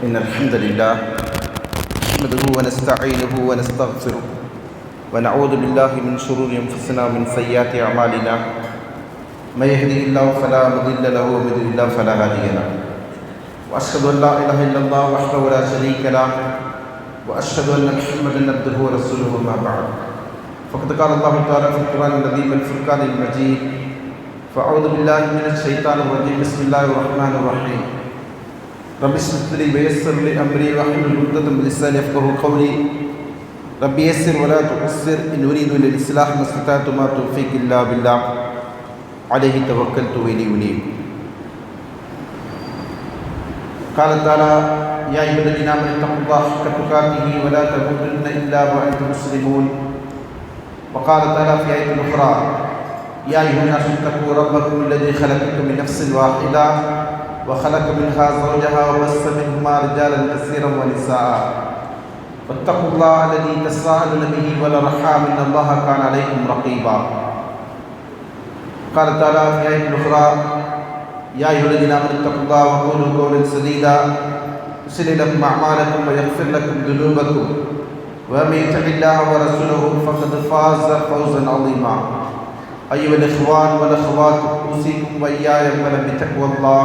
إن الحمد لله نحمده ونستعينه ونستغفره ونعوذ بالله من شرور أنفسنا ومن سيئات أعمالنا من يهده الله فلا مضل له ومن يضلل الله فلا هادي له وأشهد أن لا إله إلا الله وحده لا شريك له وأشهد أن محمدا عبده ورسوله أما بعد فقد قال الله تعالى في القرآن العظيم والفرقان المجيد فأعوذ بالله من الشيطان الرجيم بسم الله الرحمن الرحيم رب اشرح لي ويسر لي أمري واحلل عقدة من لساني يفقهوا قولي رب يسر ولا تعسر إن أريد إلا الإصلاح ما استطعت وما توفيقي إلا بالله عليه توكلت وإليه أنيب قال تعالى يا أيها الذين آمنوا اتقوا الله حق تقاته ولا تموتن إلا وأنتم مسلمون وقال تعالى في آية أخرى يا أيها الناس اتقوا ربكم الذي خلقكم من نفس واحدة وخلق منها زوجها وبث منهما رجالا كثيرا ونساء واتقوا الله الذي تساءلون به والأرحام إن الله كان عليكم رقيبا قال تعالى في آية أخرى يا أيها الذين آمنوا اتقوا الله وقولوا قولا سديدا يصلح لكم أعمالكم ويغفر لكم ذنوبكم ومن يطع الله ورسوله فقد فاز فوزا عظيما أيها الإخوان والأخوات أوصيكم وإياي بتقوى الله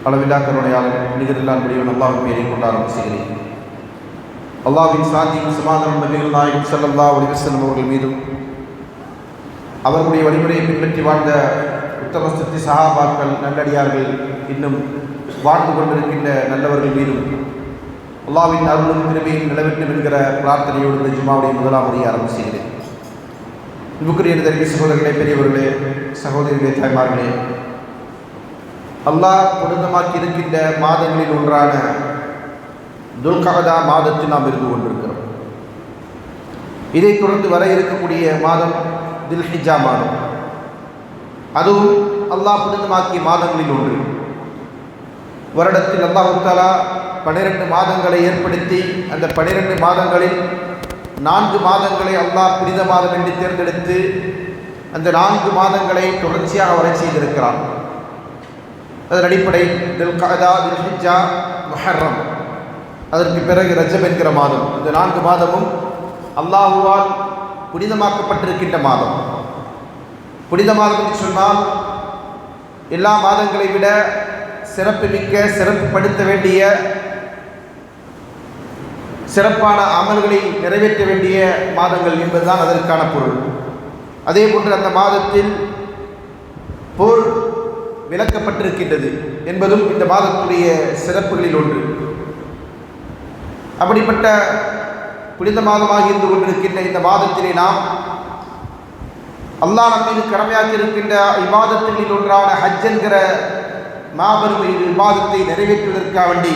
அளவில்லா கருணையாளர் நிகரெல்லாம் முடியும் அல்லாஹ்வின் பெயரில் கொண்டு ஆரம்பிக்கிறேன். அல்லாஹ்வின் சாந்தியும் சமாதானம் நபிகள் நாயகம் ஸல்லல்லாஹு அலைஹி வஸல்லம் அவர்கள் மீதும் அவர்களுடைய வழிமுறையை பின்பற்றி வாழ்ந்த உத்தம சத்திய சஹாபாக்கள் நல்லடியார்கள் இன்னும் வாழ்ந்து கொண்டிருக்கின்ற நல்லவர்கள் மீதும் அல்லாஹ்வின் அருளும் கிருபையும் நிலவெற்றும் என்கிற பிரார்த்தனையோடு இந்த ஜும்மாவுடைய முதலாம் முறையை ஆரம்பிக்கிறேன். அன்புக்குரிய தர்மீய சகோதரர்களே, பெரியவர்களே, சகோதரிகளே, தாய்மார்களே, அல்லாஹ் புனிதமாக்கி இருக்கின்ற மாதங்களில் ஒன்றான துல்கஅதா மாதத்தில் நாம் இருந்து கொண்டிருக்கிறோம். இதைத் தொடர்ந்து வர இருக்கக்கூடிய மாதம் துல்ஹிஜ்ஜா மாதம். அதுவும் அல்லாஹ் புனிதமாக்கிய மாதங்களில் ஒன்று. வருடத்தில் அல்லாஹ் தஆலா 12 மாதங்களை ஏற்படுத்தி அந்த 12 மாதங்களில் 4 மாதங்களை அல்லாஹ் புனித மாதம் என்று தேர்ந்தெடுத்து அந்த 4 மாதங்களை தொடர்ச்சியாக வர செய்திருக்கிறான். அதன் அடிப்படையில் துல்கஅதா, துல்ஹிஜ்ஜா, முஹர்ரம், அதற்கு பிறகு ரஜப் என்கிற மாதம், இந்த 4 மாதமும் அல்லாஹுவால் புனிதமாக்கப்பட்டிருக்கின்ற மாதம். புனித மாதம் என்று சொன்னால் எல்லா மாதங்களை விட சிறப்புமிக்க, சிறப்புப்படுத்த வேண்டிய, சிறப்பான அமல்களை நிறைவேற்ற வேண்டிய மாதங்கள் என்பதுதான் அதற்கான பொருள். அதே போன்று அந்த மாதத்தில் போர் விலக்கப்பட்டிருக்கின்றது என்பதும் இந்த மாதத்துடைய சிறப்புகளில் ஒன்று. அப்படிப்பட்ட புனித மாதமாக இருந்து கொண்டிருக்கின்ற இந்த மாதத்திலே நாம் அல்லாஹ் நம் மீது கடமையாக்கி இருக்கின்ற இபாதத்தில் ஒன்றான ஹஜ் என்கிற மாபெரும் இபாதத்தை நிறைவேற்றுவதற்காக வேண்டி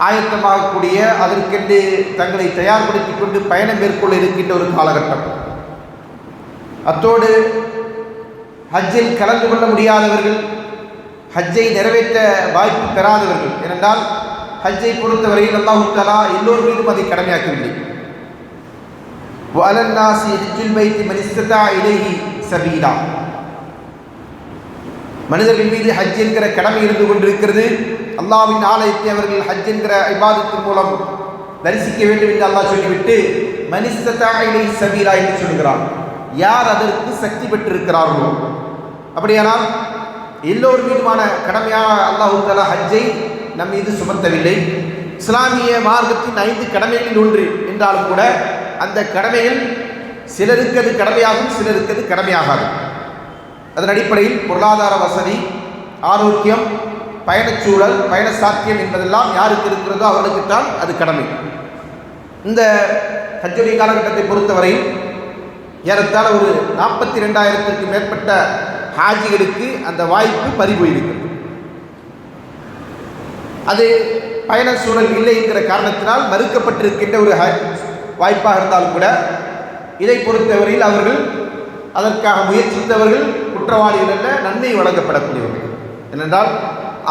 ஆயத்தமாகக்கூடிய, அதற்கென்று தங்களை தயார்படுத்திக் கொண்டு பயணம் மேற்கொள்ள இருக்கின்ற ஒரு காலகட்டம். அத்தோடு ஹஜ்ஜில் கலந்து கொள்ள முடியாதவர்கள், ஹஜ்ஜை நிறைவேற்ற வாய்ப்பு பெறாதவர்கள், ஏனென்றால் ஹஜ்ஜை பொறுத்தவரையில் அல்லாஹ் தஆலா எல்லோர் மீதும் அதை கடமையாக்கவில்லை. வஅலன் நாஸி ஹஜ்ஜுல் பைத்தி மன் இஸ்ததா இலைஹி சபீலா, மனிதர்கள் மீது ஹஜ் என்கிற கடமை இருந்து கொண்டிருக்கிறது. அல்லாஹ்வின் ஆலயத்தை அவர்கள் ஹஜ் என்கிற இபாதத்தின் மூலம் தரிசிக்க வேண்டும் என்று அல்லாஹ் சொல்லிவிட்டு மன் இஸ்ததா இலைஹி சபீலா என்று சொல்கிறான். யார் அதற்கு சக்தி பெற்றிருக்கிறார்களோ. அப்படியானால் எல்லோர் மீதுமான கடமையாக அல்லாஹ் தஆலா ஹஜ்ஜை நம் மீது சுமத்தவில்லை. இஸ்லாமிய மார்க்கத்தின் 5 கடமைகளில் ஒன்று என்றாலும் கூட அந்த கடமைகள் சிலருக்கு அது கடமையாகும், சிலருக்கு அது கடமையாகாது. அதன் அடிப்படையில் பொருளாதார வசதி, ஆரோக்கியம், பயணச்சூழல், பயண சாத்தியம் என்பதெல்லாம் யாருக்கு இருக்கிறதோ அவர்களுக்குத்தான் அது கடமை. இந்த ஹஜ்ஜுடைய காலகட்டத்தை பொறுத்தவரையில் ஏறத்தாழ ஒரு 42,000க்கு மேற்பட்ட ஹாஜிகளுக்கு அந்த வாய்ப்பு பறிபோயிருக்கிறது. அது பயண சூழல் இல்லை என்கிற காரணத்தினால் மறுக்கப்பட்டிருக்கின்ற ஒரு வாய்ப்பாக இருந்தாலும் கூட இதை பொறுத்தவரையில் அவர்கள் அதற்காக முயற்சித்தவர்கள் குற்றவாளிகள் அல்ல, நன்மை வழங்கப்படக்கூடியவர்கள். ஏனென்றால்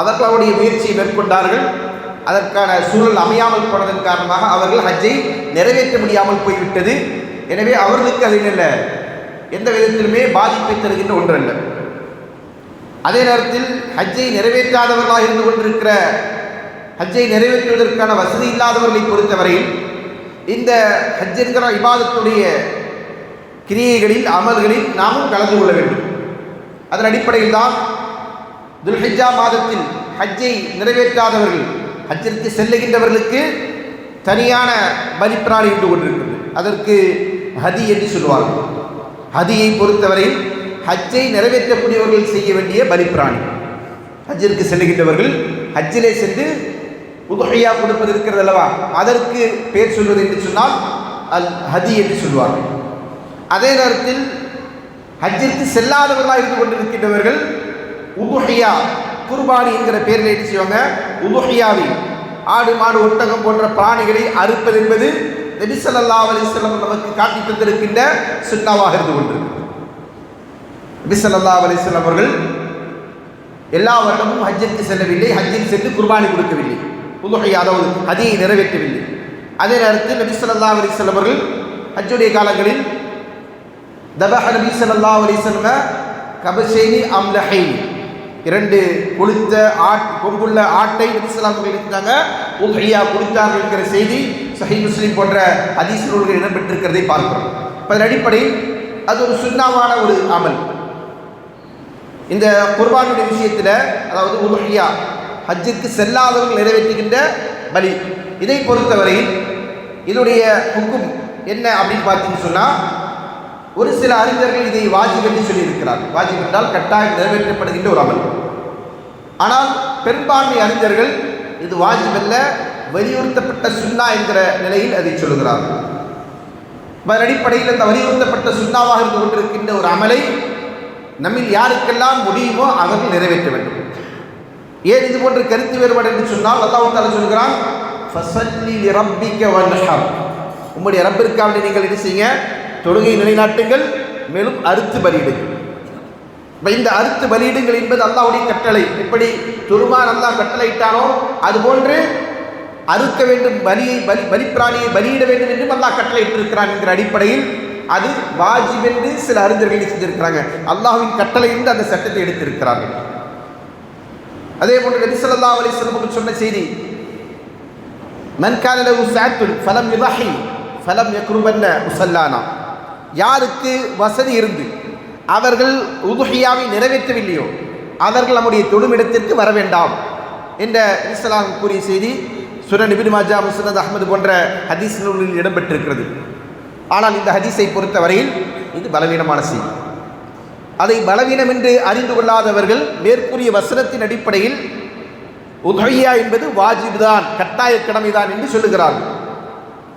அவர்களுடைய முயற்சியை மேற்கொண்டார்கள். அதற்கான சூழல் அமையாமல் போனதன் காரணமாக அவர்கள் ஹஜ்ஜை நிறைவேற்ற முடியாமல் போய்விட்டது. எனவே அவர்களுக்கு அதில் எந்த விதத்திலுமே பாதிப்பை தருகின்ற ஒன்றல்ல. அதே நேரத்தில் ஹஜ்ஜை நிறைவேற்றாதவர்களாக இருந்து கொண்டிருக்கிற, ஹஜ்ஜை நிறைவேற்றுவதற்கான வசதி இல்லாதவர்களை பொறுத்தவரையில் இந்த ஹஜ் என்கிற இபாதத்துடைய கிரியைகளில், அமல்களில் நாமும் கலந்து கொள்ள வேண்டும். அதன் அடிப்படையில் தான் துல்ஹிஜ்ஜா மாதத்தில் ஹஜ்ஜை நிறைவேற்றாதவர்கள், ஹஜ்ஜிற்கு செல்லுகின்றவர்களுக்கு தனியான பலிப்பிராணி இருந்து கொண்டிருக்கிறது. அதற்கு ஹதி என்று சொல்வார்கள். ஹதியை பொறுத்தவரையில் ஹஜ்ஜை நிறைவேற்றக்கூடியவர்கள் செய்ய வேண்டிய பலிப்பிராணி. ஹஜ்ஜிற்கு செல்லுகின்றவர்கள் ஹஜ்ஜிலே சென்று உதுஹியா கொடுப்பது இருக்கிறது அல்லவா, அதற்கு பேர் சொல்வது என்று சொன்னால் அல் ஹதி என்று சொல்வார்கள். அதே நேரத்தில் ஹஜ்ஜிற்கு செல்லாதவர்களாக இருந்து கொண்டிருக்கின்றவர்கள் உதுஹியா, குர்பானி என்கிற பெயரில் என்ன செய்வாங்க, உதுஹியாவில் ஆடு மாடு ஒட்டகம் போன்ற பிராணிகளை அறுப்பது என்பது நபி ஸல்லல்லாஹு அலைஹி வஸல்லம் நமக்கு காட்டி தந்திருக்கின்ற சுன்னவாக இருந்து கொண்டிருக்கிறது. நபி ஸல்லல்லாஹு அலைஹி வஸல்லம் அவர்கள் எல்லா வருடமும் ஹஜ்ஜிற்கு செல்லவில்லை, ஹஜ்ஜில் சென்று குர்பானி கொடுக்கவில்லை, உதுஹியா அதாவது ஹதியை நிறைவேற்றவில்லை. அதே நேரத்தில் நபி ஸல்லல்லாஹு அலைஹி வஸல்லம் அவர்கள் ஹஜ்ஜுடைய காலங்களில் தபஹ நபி ஸல்லல்லாஹு அலைஹி வஸல்லம் கபஷைனி அம்லஹைனி, இரண்டு கொளுத்த கொம்புள்ள ஆட்டை நபி ஸல்லல்லாஹு அலைஹி வஸல்லம் இருந்தாங்க, உதுஹியா கொடுத்தார்கள் என்கிற செய்தி சஹீஹ் முஸ்லிம் போன்ற ஹதீஸ் நூல்களில் இடம்பெற்றிருக்கிறதை பார்க்கிறோம். அதன் அடிப்படையில் அது ஒரு சுன்னாவான ஒரு அமல். இந்த குர்பானுடைய விஷயத்தில், அதாவது உதுஹியா ஹஜ்ஜிற்கு செல்லாதவர்கள் நிறைவேற்றுகின்ற பலி, இதை பொறுத்தவரையில் இதனுடைய ஹுக்கும் என்ன அப்படின்னு பார்த்தீங்கன்னு சொன்னால், ஒரு சில அறிஞர்கள் இதை வாஜிப் என்று சொல்லியிருக்கிறார்கள். வாஜிப் என்றால் கட்டாயம் நிறைவேற்றப்படுகின்ற ஒரு அமல். ஆனால் பெரும்பான்மை அறிஞர்கள் இது வாஜிப் அல்ல, வலியுறுத்தப்பட்ட சுன்னா என்கிற நிலையில் அதை சொல்லுகிறார்கள். அதன் அடிப்படையில் அந்த வலியுறுத்தப்பட்ட சுன்னாவாக இருந்து கொண்டிருக்கின்ற ஒரு அமலை நம்மில் யாருக்கெல்லாம் முடியுமோ அவர்கள் நிறைவேற்ற வேண்டும். ஏன் இது போன்ற கருத்து வேறுபாடு என்று சொன்னால், அல்லாஹ் தஆலா சொல்கிறான், ஃபஸல்லி லிரப்பிக வன்ஹர், உம்முடைய ரப்பிற்காக நீங்கள் என்ன செய்யுங்க, தொழுகை நிலைநாட்டுங்கள், மேலும் அறுத்து பலியிடுங்கள். இந்த அறுத்து பலியிடுங்கள் என்பது அல்லாஹ்வுடைய கட்டளை. எப்படி தொழுமான் அல்லாஹ் கட்டளையிட்டானோ அதுபோன்று அறுக்க வேண்டும், பலிப்பிராணியை பலியிட வேண்டும் என்றும் அல்லாஹ் கட்டளையிட்டிருக்கிறான் என்கிற அடிப்படையில் அது வாஜிப் என்று சில அறிஞர்கள் செஞ்சிருக்கிறாங்க. அல்லாஹ்வின் கட்டளையிலிருந்து அந்த சட்டத்தை எடுத்திருக்கிறார்கள். அதே போன்று நபி ஸல்லல்லாஹு அலைஹி வஸல்லம் சொன்ன செய்தி, மன் கான லஹு ஸஅத்துன் ஃபலம் யுதஹி ஃபலம் யக்ருபன்ன முஸல்லானா, யாருக்கு வசதி இருந்து அவர்கள் உதுஹியாவை நிறைவேற்றவில்லையோ அவர்கள் நம்முடைய தொழுமிடத்திற்கு வர வேண்டாம் என்ற இஸ்லாம் கூறிய செய்தி சுனன் இப்னு மாஜா, முஸ்னத் அஹ்மது போன்ற ஹதீஸ் நூல்களில் இடம்பெற்றிருக்கிறது. ஆனால் இந்த ஹதீஸை பொறுத்தவரையில் இது பலவீனமான செய்தி. அதை பலவீனம் என்று அறிந்து கொள்ளாதவர்கள் மேற்கூறிய வசனத்தின் அடிப்படையில் உதுஹியா என்பது வாஜிப் தான், கட்டாய கடமைதான் என்று சொல்லுகிறார்கள்.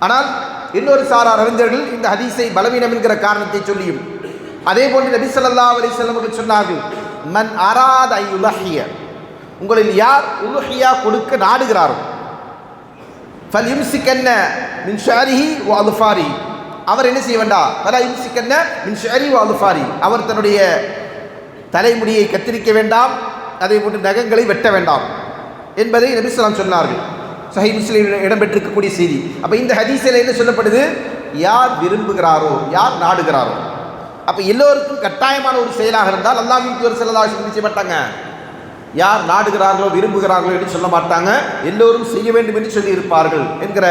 ஆனால் இன்னொரு சாரார் அறிஞர்கள் இந்த ஹதீஸை பலவீனம் என்கிற காரணத்தை சொல்லியும், அதே போன்று நபி ஸல்லல்லாஹு அலைஹி வஸல்லம் சொன்னார்கள், மன் அராத யுலஹிய, உங்களில் யார் உலுஹியா கொடுக்க நாடுகிறாரோ, ஃபல் யும்சிகன்ன மின் ஷஅரிஹி வ அல்ஃபாரி, அவர் என்ன செய்ய வேண்டாம், ஃபலா யும்சிகன்ன மின் ஷஅரிஹி வ அல்ஃபாரி, அவர் தன்னுடைய தலைமுடியை கத்திரிக்க வேண்டாம், அதே போன்று நகங்களை வெட்ட வேண்டாம் என்பதை நபி ஸல்லல்லாஹு சொன்னார்கள். சஹீஹ் முஸ்லிமில் இடம்பெற்றிருக்கக்கூடிய செய்தி. அப்போ இந்த ஹதீஸில் என்ன சொல்லப்படுது, யார் விரும்புகிறாரோ, யார் நாடுகிறாரோ. அப்போ எல்லோருக்கும் கட்டாயமான ஒரு செயலாக இருந்தால் அல்லாஹ்வின் தூதர் ஸல்லல்லாஹு அலைஹி வஸல்லம் செய்ய மாட்டாங்க, யார் நாடுகிறார்களோ விரும்புகிறார்களோ என்று சொல்ல மாட்டாங்க, எல்லோரும் செய்ய வேண்டும் என்று சொல்லி இருப்பார்கள் என்கிற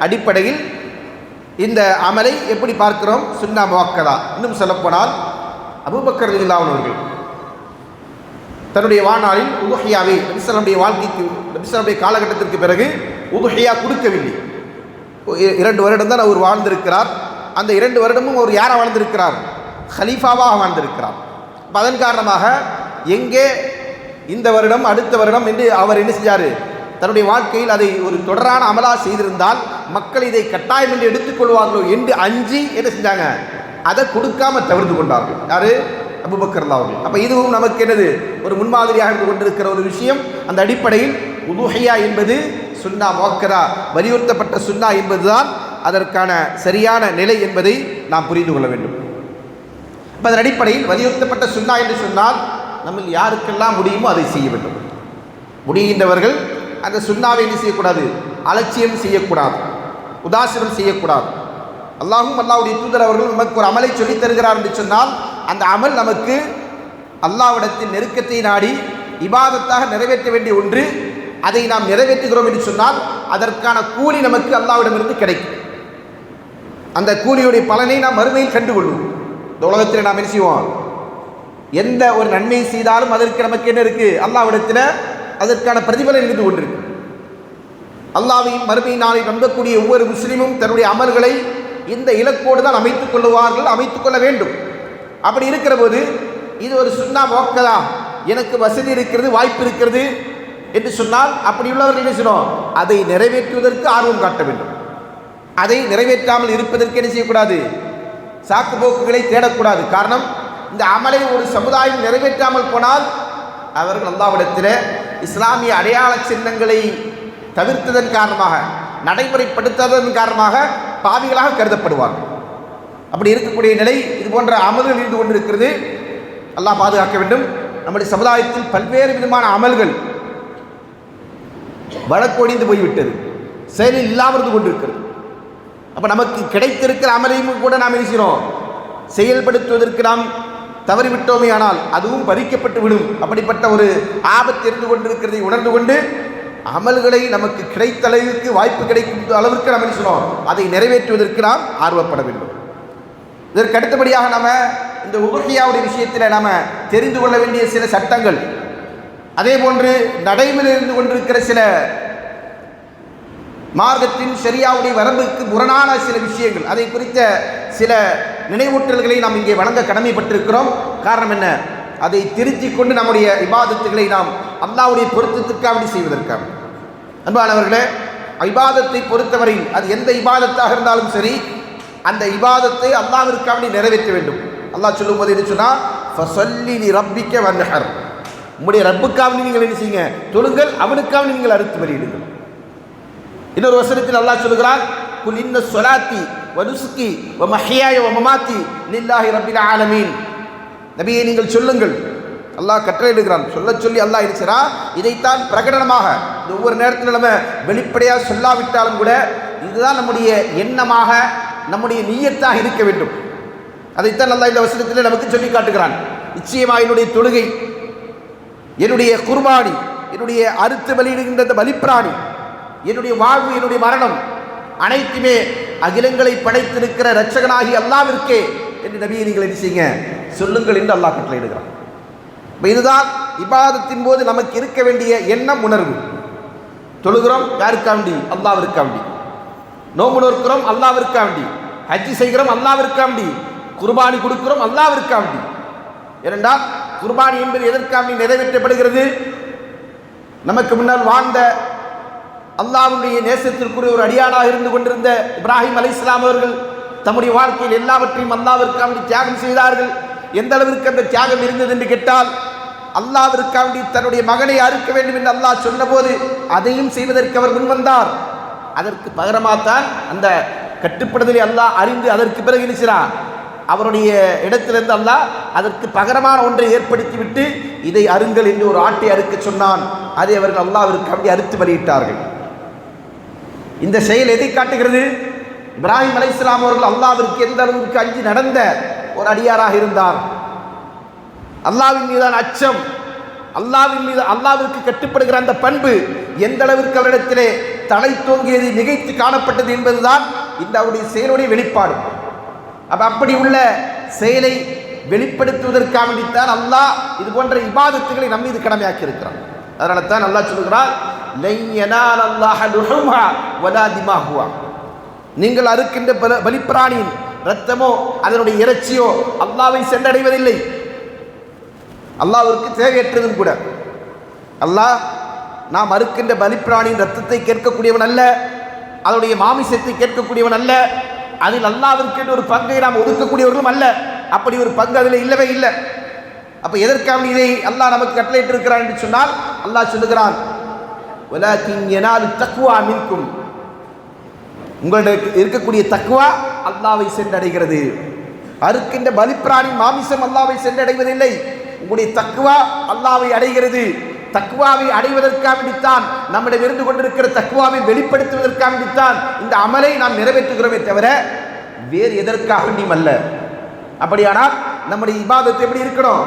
அடிப்படையில் இந்த அமலை எப்படி பார்க்கிறோம், சுன்னா முஅக்கதா. இன்னும் சொல்லப்போனால் அபூபக்கர் ரலியல்லாஹு அன்ஹு அவர்கள் தன்னுடைய வாழ்நாளில் உதுஹியாவை நபி ஸல்லல்லாஹுடைய வாழ்க்கைக்கு, நபி ஸல்லல்லாஹுடைய காலகட்டத்திற்கு பிறகு உதுஹியா கொடுக்கவில்லை. 2 வருடம் தான் அவர் வாழ்ந்திருக்கிறார். அந்த 2 வருடமும் அவர் யாராக வாழ்ந்திருக்கிறார், ஹலீஃபாவாக வாழ்ந்திருக்கிறார். அதன் காரணமாக எங்கே இந்த வருடம் அடுத்த வருடம் என்று அவர் என்ன செஞ்சார், தன்னுடைய வாழ்க்கையில் அதை ஒரு தொடரான அமலாக செய்திருந்தால் மக்கள் இதை கட்டாயம் என்று எடுத்துக்கொள்வார்களோ என்று அஞ்சி என்ன செஞ்சாங்க, அதை கொடுக்காம தவிர்த்து கொண்டார்கள். யாரு, அபூபக்கர் அவர்கள். அப்போ இதுவும் நமக்கு என்னது, ஒரு முன்மாதிரியாக இருந்து கொண்டிருக்கிற ஒரு விஷயம். அந்த அடிப்படையில் உதுஹியா என்பது சுன்னா முஅக்கதா, வலியுறுத்தப்பட்ட சுன்னா என்பதுதான் அதற்கான சரியான நிலை என்பதை நாம் புரிந்து கொள்ள வேண்டும். அப்போ அதன் அடிப்படையில் வலியுறுத்தப்பட்ட சுன்னா என்று சொன்னால் நம்ம யாருக்கெல்லாம் முடியுமோ அதை செய்ய வேண்டும். முடிகின்றவர்கள் அந்த சுன்னாவை என்ன செய்யக்கூடாது, அலட்சியம் செய்யக்கூடாது, உதாசீனம் செய்யக்கூடாது. அல்லாஹ்வுடைய தூதர் அவர்கள் நமக்கு ஒரு அமலை சொல்லித் தருகிறார் என்று சொன்னால் அந்த அமல் நமக்கு அல்லாஹ்விடத்தில் நெருக்கத்தை நாடி இபாதத்தாக நிறைவேற்ற வேண்டிய ஒன்று, அதை நாம் நிறைவேற்றுகிறோம் என்று சொன்னால் அதற்கான கூலி நமக்கு அல்லாஹ்விடமிருந்து கிடைக்கும். அந்த கூலியுடைய பலனை நாம் மறுமையில் கண்டுகொள்வோம். இந்த உலகத்தில் நாம் என்ன செய்வோம், எந்த ஒரு நன்மை செய்தாலும் அதற்கு நமக்கு என்ன இருக்கு, அல்லாஹ்விடத்தில் அதற்கான பிரதிபலன் இருந்து கொண்டிருக்கு. அல்லாஹ்வையும் மறுமை நாளை நம்பக்கூடிய ஒவ்வொரு முஸ்லீமும் தன்னுடைய அமல்களை இந்த இலக்கோடு தான் அமைத்துக் கொள்ளுவார்கள், அமைத்துக் கொள்ள வேண்டும். அப்படி இருக்கிற போது இது ஒரு சுன்னா மோக்கதா, எனக்கு வசதி இருக்கிறது, வாய்ப்பு இருக்கிறது என்று சொன்னால் அப்படி உள்ளவர்கள் என்ன செய்யணும், அதை நிறைவேற்றுவதற்கு ஆர்வம் காட்ட வேண்டும். அதை நிறைவேற்றாமல் இருப்பதற்கு என்ன செய்யக்கூடாது, சாக்கு போக்குகளை தேடக்கூடாது. காரணம், இந்த அமலை ஒரு சமுதாயம் நிறைவேற்றாமல் போனால் அவர்கள் அல்லாஹ்விடத்தில் இஸ்லாமிய அடையாள சின்னங்களை தவிர்த்ததன் காரணமாக, நடைமுறைப்படுத்தாததன் காரணமாக பாவிகளாக கருதப்படுவார்கள். அப்படி இருக்கக்கூடிய நிலை இது போன்ற அமல்கள் இருந்து கொண்டிருக்கிறது. அல்லாஹ் பாதுகாக்க வேண்டும். நம்முடைய சமுதாயத்தில் பல்வேறு விதமான அமல்கள் வழக்கொழிந்து போய்விட்டது, செயலில் இல்லாமல் இருந்து கொண்டிருக்கிறது. அப்போ நமக்கு கிடைத்திருக்கிற அமலையும் கூட நாம் என்ன செய்கிறோம், செயல்படுத்துவதற்கு நாம் தவறிவிட்டோமே ஆனால் அதுவும் பறிக்கப்பட்டு விடும். அப்படிப்பட்ட ஒரு ஆபத்து இருந்து கொண்டிருக்கிறதை உணர்ந்து கொண்டு அமல்களை நமக்கு கிடைத்த அளவுக்கு, வாய்ப்பு கிடைக்கும் அளவிற்கு நாம் என்ன செய்யணும், அதை நிறைவேற்றுவதற்கு நாம் ஆர்வப்பட வேண்டும். இதற்கு அடுத்தபடியாக நம்ம இந்த உபஹியாவுடைய விஷயத்தில் நாம் தெரிந்து கொள்ள வேண்டிய சில சட்டங்கள், அதே போன்று நடைமுறையில் இருந்து கொண்டிருக்கிற சில மார்க்கத்தின் ஷரியாவுடைய வரம்புக்கு முரணான சில விஷயங்கள், அதை குறித்த சில நினைவூட்டல்களை நாம் இங்கே வழங்க கடமைப்பட்டிருக்கிறோம். காரணம் என்ன, அதை திருத்திக் கொண்டு நம்முடைய இபாதத்துகளை நாம் அல்லாஹ்வுடைய பொருத்தத்திற்காக செய்வதற்காக. அன்பானவர்களே, இபாதத்தை பொறுத்தவரையில் அது எந்த இபாதத்தாக இருந்தாலும் சரி, அந்த இபாதத்தை அல்லாஹ்விற்காக நிறைவேற்ற வேண்டும். அல்லாஹ் சொல்லும் போது என்ன சொன்னா, ஃபஸல்லி லிரப்பிக வன்ஹர், உம்முடைய ரப்புக்காக நீங்கள் என்ன செய்யுங்க, தொழுங்கள், அவனுக்காக நீங்கள் அறுத்து பலியிடுங்கள். இன்னொரு வசனத்தில் அல்லாஹ் சொல்கிறான், குல் இன்ன ஸலாத்தி வ நுஸ்கி வ மஹ்யாய வ மமாத்தி லில்லாஹி ரப்பில் ஆலமீன். நபியே நீங்கள் சொல்லுங்கள், அல்லாஹ் கட்டளையிடுகிறான். சொல்லி அல்லாஹ் இருக்கிறா, இதைத்தான் பிரகடனமாக ஒவ்வொரு நேரத்தில் நம்ம வெளிப்படையாக சொல்லாவிட்டாலும் கூட இதுதான் நம்முடைய எண்ணமாக, நம்முடைய நிய்யத்தாக இருக்க வேண்டும். அதைத்தான் அல்லாஹ் இந்த வசனத்தில் நமக்கு சொல்லி காட்டுகிறான். நிச்சயமாக என்னுடைய தொழுகை, என்னுடைய குர்பானி, என்னுடைய அறுத்து பலியிடுகின்ற பலிப்பிராணி, என்னுடைய வாழ்வு, என்னுடைய மரணம் அனைத்துமே அகிலங்களை படைத்திருக்கிற இரட்சகனாகி அல்லாஹ்விற்கே என்று நபியை நீங்கள் என்ன செய்யுங்க, சொல்லுங்கள் என்று அல்லாஹ் கட்டளையிடுகிறான். இதுதான் இபாதத்தின் போது நமக்கு இருக்க வேண்டிய எண்ணம், உணர்வு. தொழுகிறோம் யாருக்காண்டி, அல்லாஹ்விற்காண்டி. நோன்பு நோக்கிறோம் அல்லாஹ்விற்காண்டி. ஹஜ் செய்கிறோம் அல்லாஹ்விற்காண்டி. குர்பானி கொடுக்கிறோம் அல்லாஹ்விற்காண்டி. ஏனென்றால் குர்பானி என்பது எதற்காண்டி நிறைவேற்றப்படுகிறது, நமக்கு முன்னால் வாழ்ந்த அல்லாஹ்வுடைய நேசத்திற்குரிய ஒரு அடியானாக இருந்து கொண்டிருந்த இப்ராஹிம் அலைஹிஸ்ஸலாம் அவர்கள் தம்முடைய வாழ்க்கையில் எல்லாவற்றையும் அல்லாஹ்விற்காண்டி தியாகம் செய்தார்கள். எந்த அளவிற்கு அந்த தியாகம் இருந்தது என்று கேட்டால், அல்லாஹ்விற்காண்டி தன்னுடைய மகனை அறுக்க வேண்டும் என்று அல்லாஹ் சொன்னபோது அதையும் செய்வதற்கு அவர் முன்வந்தார். அதற்கு பகரமாகத்தான் அந்த கட்டுப்படுதலை அல்லாஹ் அறிந்து அதற்கு பிறகு இருக்கிறார் அவருடைய இடத்திலிருந்து அல்லாஹ் அதற்கு பகரமான ஒன்றை ஏற்படுத்திவிட்டு இதை அருங்கள் என்று ஒரு ஆட்டை அறுக்க சொன்னான். அதை அவர்கள் அல்லாஹ்விற்காண்டி அறுத்து பலியிட்டார்கள். இந்த செயல் எதை காட்டுகிறது, இப்ராஹிம் அலைஹிஸ்ஸலாம் அவர்கள் அல்லாஹ்விற்கு எந்த அளவுக்கு அஞ்சி நடந்த ஒரு அடியாராக இருந்தார். அல்லாஹ்வின் மீதான அச்சம், அல்லாஹ்வின் மீது அல்லாஹ்விற்கு கட்டுப்படுகிற அந்த பண்பு எந்த அளவிற்கு அவரிடத்திலே தலை தோங்கியது, மிகைத்து காணப்பட்டது என்பதுதான் இந்த அவருடைய செயலுடைய வெளிப்பாடு. அப்படி உள்ள செயலை வெளிப்படுத்துவதற்காக வேண்டித்தான் அல்லாஹ் இது போன்ற இபாதத்துகளை நம் மீது கடமையாக்கி இருக்கிறான். அதனால தான் அல்லாஹ் சொல்கிறான், நீங்கள் அறுக்கின்ற பலிப்பிராணியின் இரத்தமோ அதனுடைய இறைச்சியோ அல்லாஹ்வை சென்றடைவதில்லை. அல்லாஹ்விற்கு தேவையற்றதும் கூட. அல்லாஹ் நாம் அறுக்கின்ற பலிப்பிராணியின் இரத்தத்தை கேட்கக்கூடியவன் அல்ல, அதனுடைய மாமிசத்தை கேட்கக்கூடியவன் அல்ல, அதில் அல்லாஹ்விற்கு ஒரு பங்கை நாம் ஒதுக்கக்கூடியவர்களும் அல்ல. அப்படி ஒரு பங்கு அதில் இல்லவே இல்லை. அப்போ எதற்காக இதை அல்லாஹ் நமக்கு கட்டளையிட்டு இருக்கிறான் என்று சொன்னால், அல்லாஹ் சொல்லுகிறான், உங்களுடைய இருக்கக்கூடிய தக்வா அல்லாஹ்வை சென்றடைகிறது. அறுக்கின்ற பலிப்பிராணி மாமிசம் அல்லாஹ்வை சென்றடைவதில்லை. உங்களுடைய தக்வா அல்லாஹ்வை அடைகிறது. தக்வாவை அடைவதற்காக வேண்டித்தான், நம்மிடம் இருந்து கொண்டிருக்கிற தக்வாவை வெளிப்படுத்துவதற்காக வேண்டித்தான் இந்த அமலை நாம் நிறைவேற்றுகிறோமே தவிர வேறு எதற்காக வேண்டியும் அல்ல. அப்படியானால் நம்முடைய இபாதத் எப்படி இருக்கணும்?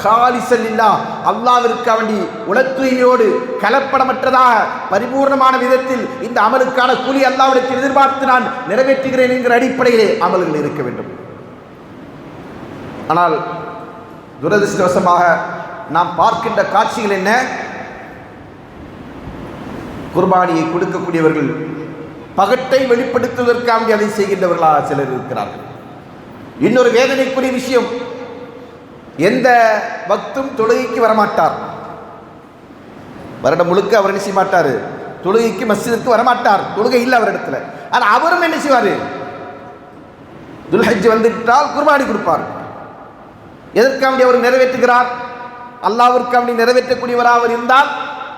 காலிசல் இல்லா, அல்லாஹ்விற்காக வேண்டி உளத்தூய்மையோடு கலப்படமற்றதாக பரிபூர்ணமான விதத்தில் இந்த அமலுக்கான கூலி அல்லாஹ்விடத்தில் எதிர்பார்த்து நான் நிறைவேற்றுகிறேன் என்கிற அடிப்படையிலே அமல்கள் இருக்க வேண்டும். ஆனால் துரதிருஷ்டவசமாக நாம் பார்க்கின்ற காட்சிகள் என்ன? குர்பானியை கொடுக்கக்கூடியவர்கள் பகட்டை வெளிப்படுத்துவதற்காக அதை செய்கின்றவர்களாக சிலர் இருக்கிறார்கள். இன்னொரு வேதனைக்குரிய விஷயம், எந்த பக்தும் தொழுகைக்கு வரமாட்டார், வருடம் முழுக்க அவர் என்ன செய்ய மாட்டார், தொழுகைக்கு மஸ்ஜிதுக்கு வரமாட்டார், தொழுகை இல்லை அவரிடத்துல. ஆனால் அவரும் என்ன செய்வார்? துல்ஹஜ் வந்துவிட்டால் குர்பானி கொடுப்பார். எதற்காக அவர் நிறைவேற்றுகிறார்? அல்லாஹ்விற்காக நிறைவேற்றக்கூடியவராக அவர் இருந்தால்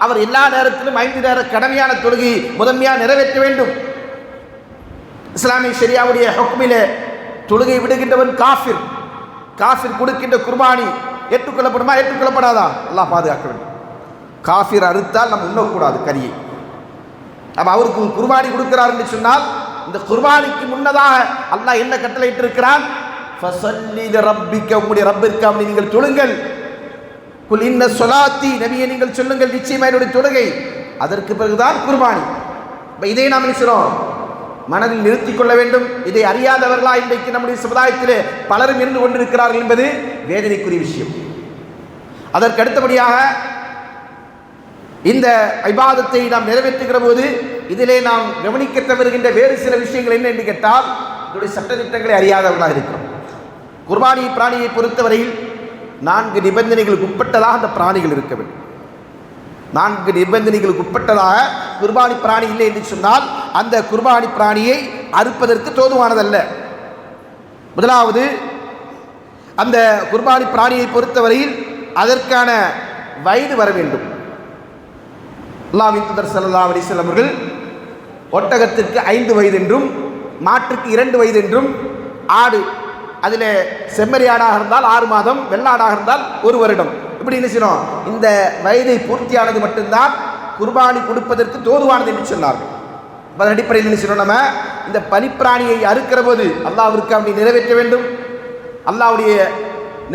அவர் எல்லா நேரத்திலும் 5 நேர கடமையான தொழுகை முதன்மையாக நிறைவேற்ற வேண்டும். இஸ்லாமிய ஷரியாவுடைய ஹுக்மிலே தொழுகை விடுகின்றவன் காஃபிர். காஃபிர் கொடுக்கின்ற குர்பானி ஏற்றுக்கொள்ளப்படுமா? ஏற்றுக்கொள்ளப்படாதா? அல்லாஹ் பாதுகாக்க வேண்டும். காஃபிர் அறுத்தால் நம்ம உண்ணக்கூடாது கரியை. அப்போ அவருக்கு குர்பானி கொடுக்கிறார் என்று சொன்னால் இந்த குர்பானிக்கு முன்னதாக அல்லாஹ் என்ன கட்டளையிட்டு இருக்கிறான்? ஃபஸல்லி ரப்பிக்க, உங்களுடைய ரப்பிற்காக நீங்கள் தொழுங்கள். குல் இன்ன ஸலாத்தி, நபியே நீங்கள் சொல்லுங்கள் நிச்சயமாக என்னுடைய தொழுகை. அதற்கு பிறகுதான் குர்பானி. இதை நாம் நினைக்கிறோம், மனதில் நிறுத்திக் கொள்ள வேண்டும். இதை அறியாதவர்களா இன்றைக்கு நம்முடைய சமுதாயத்திலே பலரும் இருந்து கொண்டிருக்கிறார்கள் என்பது வேதனைக்குரிய விஷயம். அதற்கு அடுத்தபடியாக இந்த இபாதத்தை நாம் நிறைவேற்றுகிற போது இதிலே நாம் கவனிக்க தவறுகின்ற வேறு சில விஷயங்கள் என்ன என்று கேட்டால், இதனுடைய சட்டத்திட்டங்களை அறியாதவர்களாக இருக்கிறோம். குர்பானி பிராணியை பொறுத்தவரையில் 4 நிபந்தனைகளுக்கு உட்பட்டதாக அந்த பிராணிகள் இருக்க வேண்டும். 4 நிபந்தனைகளுக்கு உட்பட்டதாக குர்பானி பிராணி இல்லை என்று சொன்னால் அந்த குர்பானி பிராணியை அறுப்பதற்கு தோதுவானதல்ல. முதலாவது, அந்த குர்பானி பிராணியை பொறுத்தவரையில் அதற்கான வயது வர வேண்டும். அல்லாஹ்வின் தூதர் ஸல்லல்லாஹு அலைஹி வஸல்லம் அவர்கள் ஒட்டகத்திற்கு 5 வயது என்றும் மாட்டுக்கு 2 வயது என்றும், ஆடு அதில் செம்மறி ஆடாக இருந்தால் 6 மாதம், வெள்ளாடாக இருந்தால் 1 வருடம், இப்படி என்ன செய்யணும், இந்த வயதை பூர்த்தியானது மட்டும்தான் குர்பானி கொடுப்பதற்கு தோதுவானது என்று சொன்னார்கள். அதன் அடிப்படையில் என்ன செய்யணும், நம்ம இந்த பனிப்பிராணியை அறுக்கிற போது அல்லாஹ்விற்கு அப்படி நிறைவேற்ற வேண்டும். அல்லாஹ்வுடைய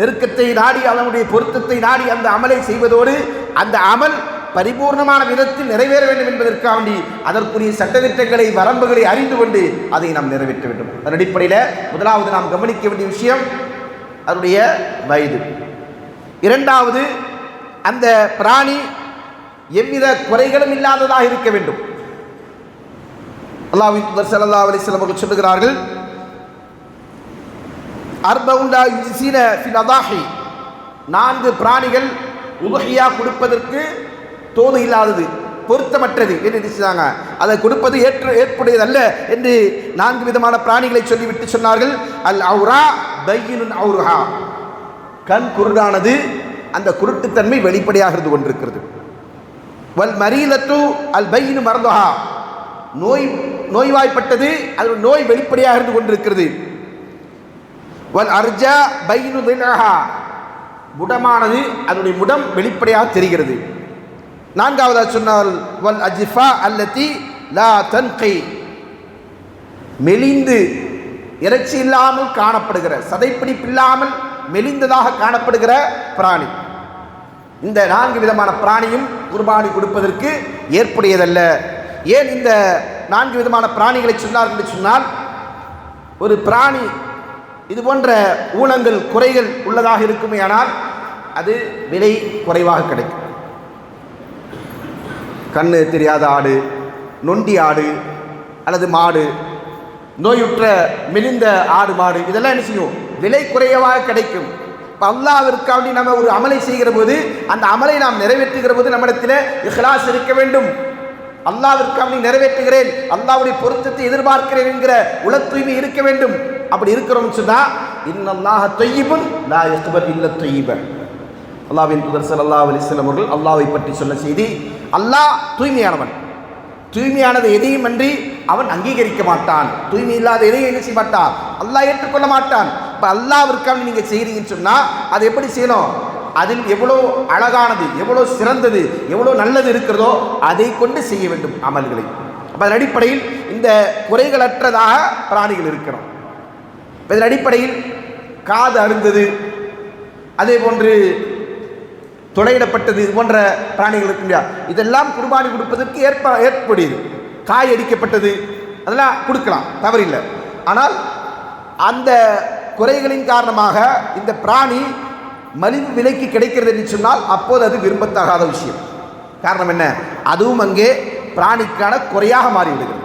நெருக்கத்தை நாடி, அவனுடைய பொருத்தத்தை நாடி அந்த அமலை செய்வதோடு அந்த அமல் பரிபூர்ணமான விதத்தில் நிறைவேற வேண்டும் என்பதற்காக வேண்டி அதற்குரிய சட்டத்திட்டங்களை, வரம்புகளை அறிந்து கொண்டு அதை நாம் நிறைவேற்ற வேண்டும். அதன் அடிப்படையில் முதலாவது நாம் கவனிக்க வேண்டிய விஷயம் அதனுடைய வயது. இரண்டாவது, அந்த பிராணி எவ்வித குறைகளும் இல்லாததாக இருக்க வேண்டும். அல்லாஹ்வின் தூதர் ஸல்லல்லாஹு அலைஹி வஸல்லம் அவர்கள் சொல்லுகிறார்கள், அர்பவுண்டா யுஸீன ஃபில் அதாஹி, 4 பிராணிகள் உதுஹியா கொடுப்பதற்கு தோது இல்லாதது, பொருத்தமற்றது என்று நினைச்சாங்க. அதை கொடுப்பது ஏற்புடையதல்ல என்று 4 விதமான பிராணிகளை சொல்லிவிட்டு சொன்னார்கள். அல் அவுரா பையினுன் அவுருஹா, கண் குருடானது, அந்த குருட்டுத்தன்மை வெளிப்படையாக இருந்து கொண்டிருக்கிறது. வல் மரீலத்து அல் பையினு மர்துஹா, நோய்வாய்ப்பட்டது, அது நோய் வெளிப்படையாக இருந்து கொண்டிருக்கிறது. வல் அர்ஜா பையினு தில்ஹா, முடமானது, அதனுடைய முடம் வெளிப்படையாக தெரிகிறது. 4வது சொன்னால் வல் அஜிஃபா அல்லதி லா தன்கி, மெலிந்து இறைச்சி இல்லாமல் காணப்படுகிற, சதைப்பிடிப்பு இல்லாமல் மெலிந்ததாக காணப்படுகிற பிராணி. இந்த 4 விதமான பிராணியும் குர்பானி கொடுப்பதற்கு ஏற்புடையதல்ல. ஏன் இந்த 4 விதமான பிராணிகளை சொன்னார் என்று சொன்னால், ஒரு பிராணி இது போன்ற ஊனங்கள், குறைகள் உள்ளதாக இருக்குமே ஆனால் அது விலை குறைவாக கிடைக்கும். கண்ணு தெரியாத ஆடு, நொண்டி ஆடு அல்லது மாடு, நோயுற்ற மெலிந்த ஆடு மாடு, இதெல்லாம் என்ன செய்யும், விலை குறைவாக கிடைக்கும். இப்போ அல்லாஹ்விற்காக நம்ம ஒரு அமலை செய்கிற போது அந்த அமலை நாம் நிறைவேற்றுகிற போது நம்மிடத்தில் இஹ்லாஸ் இருக்க வேண்டும். அல்லாஹ்விற்காக நிறைவேற்றுகிறேன், அல்லாஹ்வுடைய பொருத்தத்தை எதிர்பார்க்கிறேன் என்கிற உள தூய்மை இருக்க வேண்டும். அப்படி இருக்கிறோம்னு சொன்னால் இன்னல்லாஹ தய்யிபுன் லா யக்பல் இல்ல தய்யிப. அல்லாஹ்வின் தூதர் ஸல்லல்லாஹு அலைஹி வஸல்லம் அவர்கள் அல்லாஹ்வை பற்றி சொன்ன செய்தி, அல்லாஹ் தூய்மையானவன், தூய்மையானது எதையும் அன்றி அவன் அங்கீகரிக்க மாட்டான், தூய்மை இல்லாத எதையும் என்ன செய்ய மாட்டான், அல்லாஹ் ஏற்றுக்கொள்ள மாட்டான். இப்போ அல்லாஹ்விற்காக நீங்கள் செய்கிறீங்கன்னு சொன்னால் அது எப்படி செய்யணும், அதில் எவ்வளோ அழகானது, எவ்வளோ சிறந்தது, எவ்வளோ நல்லது இருக்கிறதோ அதை கொண்டு செய்ய வேண்டும் அமல்களை. அப்போ அதன் அடிப்படையில் இந்த குறைகளற்றதாக பிராணிகள் இருக்கிறோம். இதன் அடிப்படையில் காது அறுந்தது, அதே போன்று துளையிடப்பட்டது, இது போன்ற பிராணிகள் இருக்கு இல்லையா, இதெல்லாம் குர்பானி கொடுப்பதற்கு ஏற்படுது. காய் அடிக்கப்பட்டது, அதெல்லாம் கொடுக்கலாம், தவறில்லை. ஆனால் அந்த குறைகளின் காரணமாக இந்த பிராணி மலிவு விலைக்கு கிடைக்கிறது என்று சொன்னால் அப்போது அது விரும்பத்தகாத விஷயம். காரணம் என்ன? அதுவும் அங்கே பிராணிக்கான குறையாக மாறிவிடுகிறது.